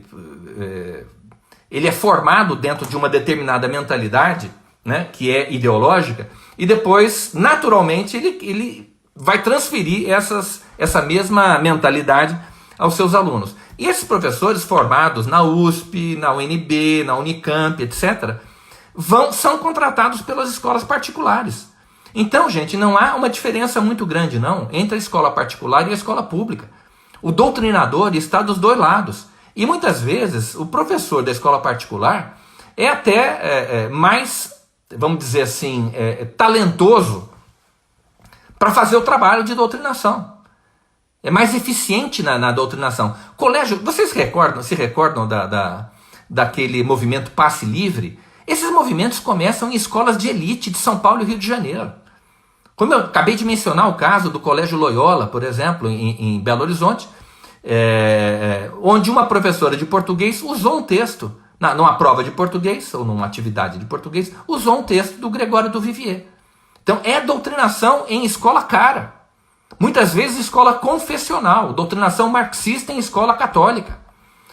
é formado dentro de uma determinada mentalidade, né, que é ideológica, e depois, naturalmente, ele vai transferir essa mesma mentalidade aos seus alunos. E esses professores formados na USP, na UNB, na Unicamp, etc., são contratados pelas escolas particulares. Então, gente, não há uma diferença muito grande, não, entre a escola particular e a escola pública. O doutrinador está dos dois lados. E muitas vezes o professor da escola particular é até mais, vamos dizer assim, talentoso para fazer o trabalho de doutrinação. É mais eficiente na doutrinação. Colégio, vocês se recordam daquele movimento Passe Livre? Esses movimentos começam em escolas de elite de São Paulo e Rio de Janeiro. Como eu acabei de mencionar o caso do Colégio Loyola, por exemplo, em Belo Horizonte, onde uma professora de português usou um texto, numa prova de português, ou numa atividade de português, usou um texto do Gregório do Vivier. Então é doutrinação em escola cara. Muitas vezes escola confessional, doutrinação marxista em escola católica.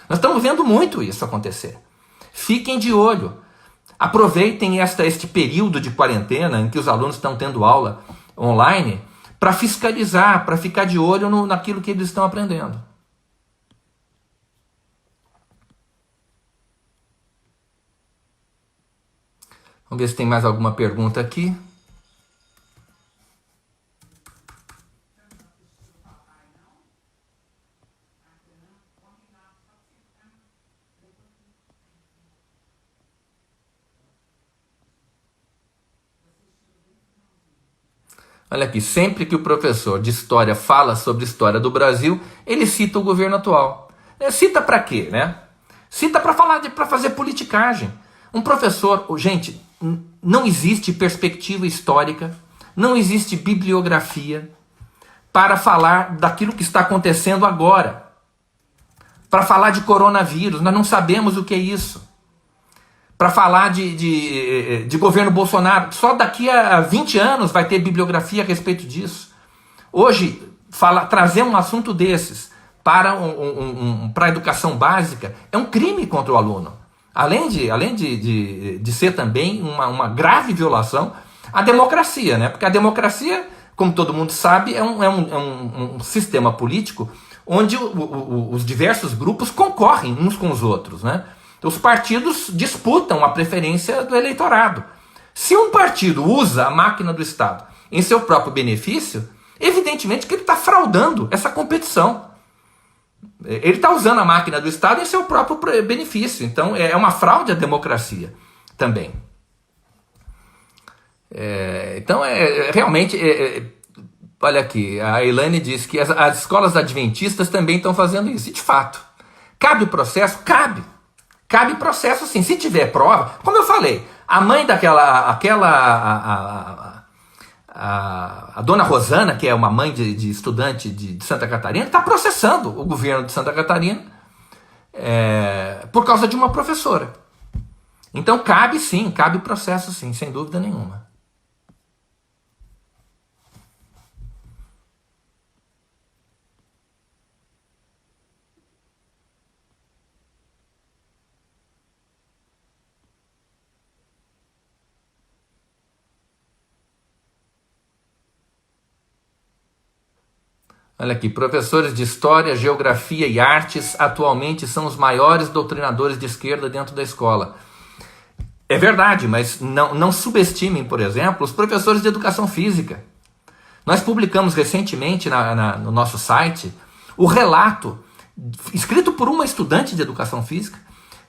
Nós estamos vendo muito isso acontecer. Fiquem de olho. Aproveitem este período de quarentena em que os alunos estão tendo aula online para fiscalizar, para ficar de olho naquilo que eles estão aprendendo. Vamos ver se tem mais alguma pergunta aqui. Olha aqui, sempre que o professor de história fala sobre a história do Brasil, ele cita o governo atual. Cita para quê, né? Cita para fazer politicagem. Um professor, gente, não existe perspectiva histórica, não existe bibliografia para falar daquilo que está acontecendo agora. Para falar de coronavírus, nós não sabemos o que é isso. Para falar de governo Bolsonaro, só daqui a 20 anos vai ter bibliografia a respeito disso. Hoje, trazer um assunto desses para a educação básica é um crime contra o aluno. Além de ser também uma grave violação à democracia, né? Porque a democracia, como todo mundo sabe, é um sistema político onde os diversos grupos concorrem uns com os outros, né? Os partidos disputam a preferência do eleitorado. Se um partido usa a máquina do Estado em seu próprio benefício, evidentemente que ele está fraudando essa competição. Ele está usando a máquina do Estado em seu próprio benefício. Então é uma fraude à democracia também. Então realmente... olha aqui, a Elaine diz que as escolas adventistas também estão fazendo isso. E de fato, cabe o processo? Cabe. Cabe processo sim. Se tiver prova, como eu falei, a mãe a dona Rosana, que é uma mãe de estudante de Santa Catarina, está processando o governo de Santa Catarina por causa de uma professora. Então cabe sim, cabe processo sim, sem dúvida nenhuma. Olha aqui, professores de História, Geografia e Artes atualmente são os maiores doutrinadores de esquerda dentro da escola. É verdade, mas não subestimem, por exemplo, os professores de Educação Física. Nós publicamos recentemente no nosso site o relato, escrito por uma estudante de Educação Física,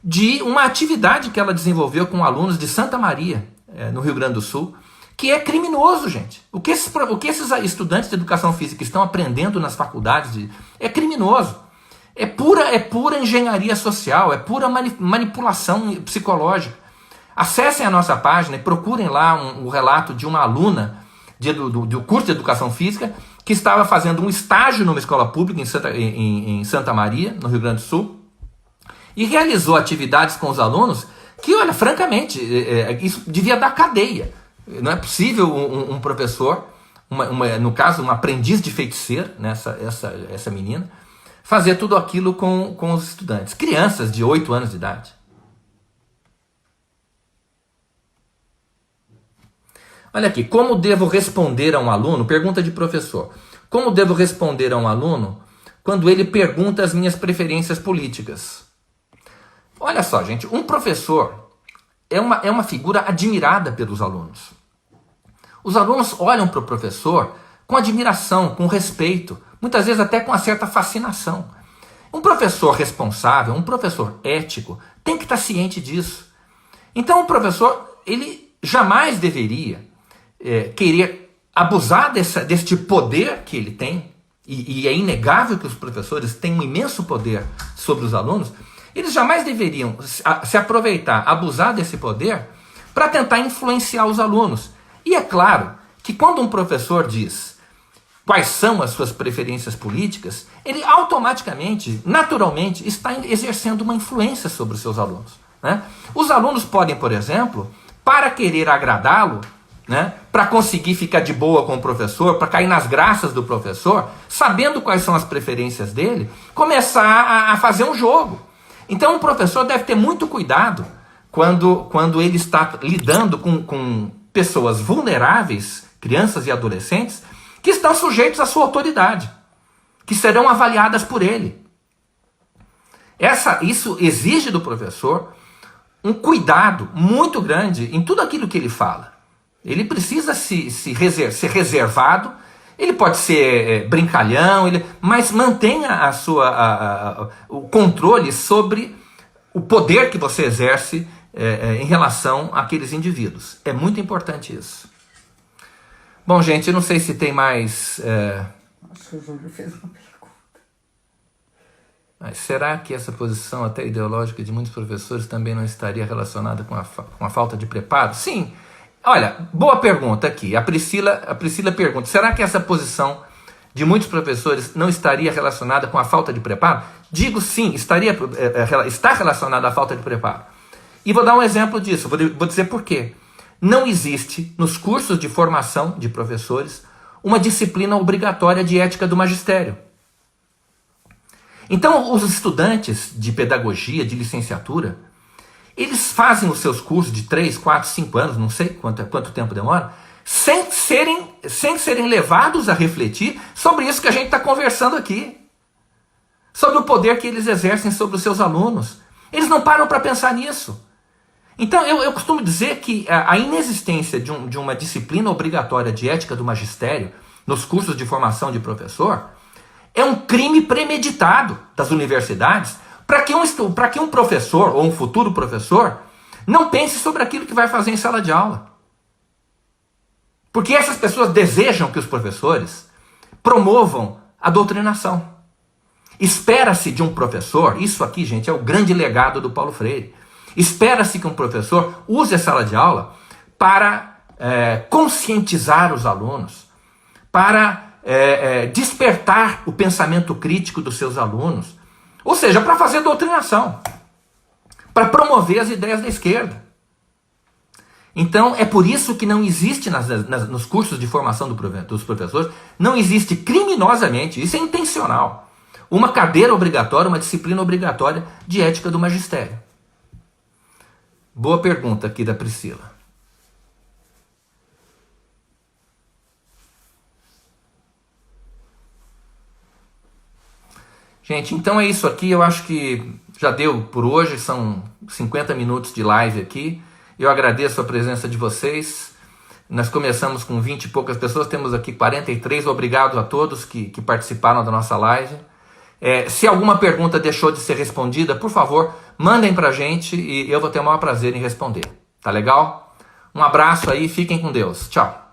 de uma atividade que ela desenvolveu com alunos de Santa Maria, no Rio Grande do Sul, que é criminoso, gente. O que esses estudantes de educação física estão aprendendo nas faculdades é criminoso. É pura engenharia social, é pura manipulação psicológica. Acessem a nossa página e procurem lá o relato de uma aluna do curso de educação física que estava fazendo um estágio numa escola pública em Santa Maria, no Rio Grande do Sul, e realizou atividades com os alunos que, olha, francamente, isso devia dar cadeia. Não é possível um professor, no caso, um aprendiz de feiticeiro, né, essa menina, fazer tudo aquilo com os estudantes. Crianças de 8 anos de idade. Olha aqui, como devo responder a um aluno? Pergunta de professor. Como devo responder a um aluno quando ele pergunta as minhas preferências políticas? Olha só, gente, um professor é uma figura admirada pelos alunos. Os alunos olham para o professor com admiração, com respeito, muitas vezes até com uma certa fascinação. Um professor responsável, um professor ético, tem que estar ciente disso. Então o professor, ele jamais deveria querer abusar deste poder que ele tem, e é inegável que os professores têm um imenso poder sobre os alunos. Eles jamais deveriam se aproveitar, abusar desse poder para tentar influenciar os alunos. E é claro que quando um professor diz quais são as suas preferências políticas, ele automaticamente, naturalmente, está exercendo uma influência sobre os seus alunos, né? Os alunos podem, por exemplo, para querer agradá-lo, né, para conseguir ficar de boa com o professor, para cair nas graças do professor, sabendo quais são as preferências dele, começar a fazer um jogo. Então o professor deve ter muito cuidado quando ele está lidando com pessoas vulneráveis, crianças e adolescentes, que estão sujeitos à sua autoridade, que serão avaliadas por ele. Isso exige do professor um cuidado muito grande em tudo aquilo que ele fala. Ele precisa ser reservado, ele pode ser brincalhão, mas mantenha o controle sobre o poder que você exerce em relação àqueles indivíduos. É muito importante isso. Bom, gente, eu não sei se tem mais... Acho que o Júlio fez uma pergunta. Mas será que essa posição até ideológica de muitos professores também não estaria relacionada com a falta de preparo? Sim. Olha, boa pergunta aqui. A Priscila pergunta, será que essa posição de muitos professores não estaria relacionada com a falta de preparo? Digo sim, está relacionada à falta de preparo. E vou dar um exemplo disso, vou dizer por quê. Não existe nos cursos de formação de professores uma disciplina obrigatória de ética do magistério. Então os estudantes de pedagogia, de licenciatura, eles fazem os seus cursos de 3, 4, 5 anos, não sei quanto tempo demora, sem serem levados a refletir sobre isso que a gente está conversando aqui, sobre o poder que eles exercem sobre os seus alunos. Eles não param para pensar nisso. Então eu costumo dizer que a inexistência de uma disciplina obrigatória de ética do magistério nos cursos de formação de professor é um crime premeditado das universidades para que um professor ou um futuro professor não pense sobre aquilo que vai fazer em sala de aula. Porque essas pessoas desejam que os professores promovam a doutrinação. Espera-se de um professor, isso aqui, gente, é o grande legado do Paulo Freire. Espera-se que um professor use a sala de aula para conscientizar os alunos, para despertar o pensamento crítico dos seus alunos, ou seja, para fazer doutrinação, para promover as ideias da esquerda. Então, é por isso que não existe nos cursos de formação dos professores, não existe criminosamente, isso é intencional, uma cadeira obrigatória, uma disciplina obrigatória de ética do magistério. Boa pergunta aqui da Priscila. Gente, então é isso aqui, eu acho que já deu por hoje, são 50 minutos de live aqui. Eu agradeço a presença de vocês. Nós começamos com 20 e poucas pessoas, temos aqui 43. Obrigado a todos que participaram da nossa live. Se alguma pergunta deixou de ser respondida, por favor, mandem pra gente e eu vou ter o maior prazer em responder. Tá legal? Um abraço aí, fiquem com Deus. Tchau.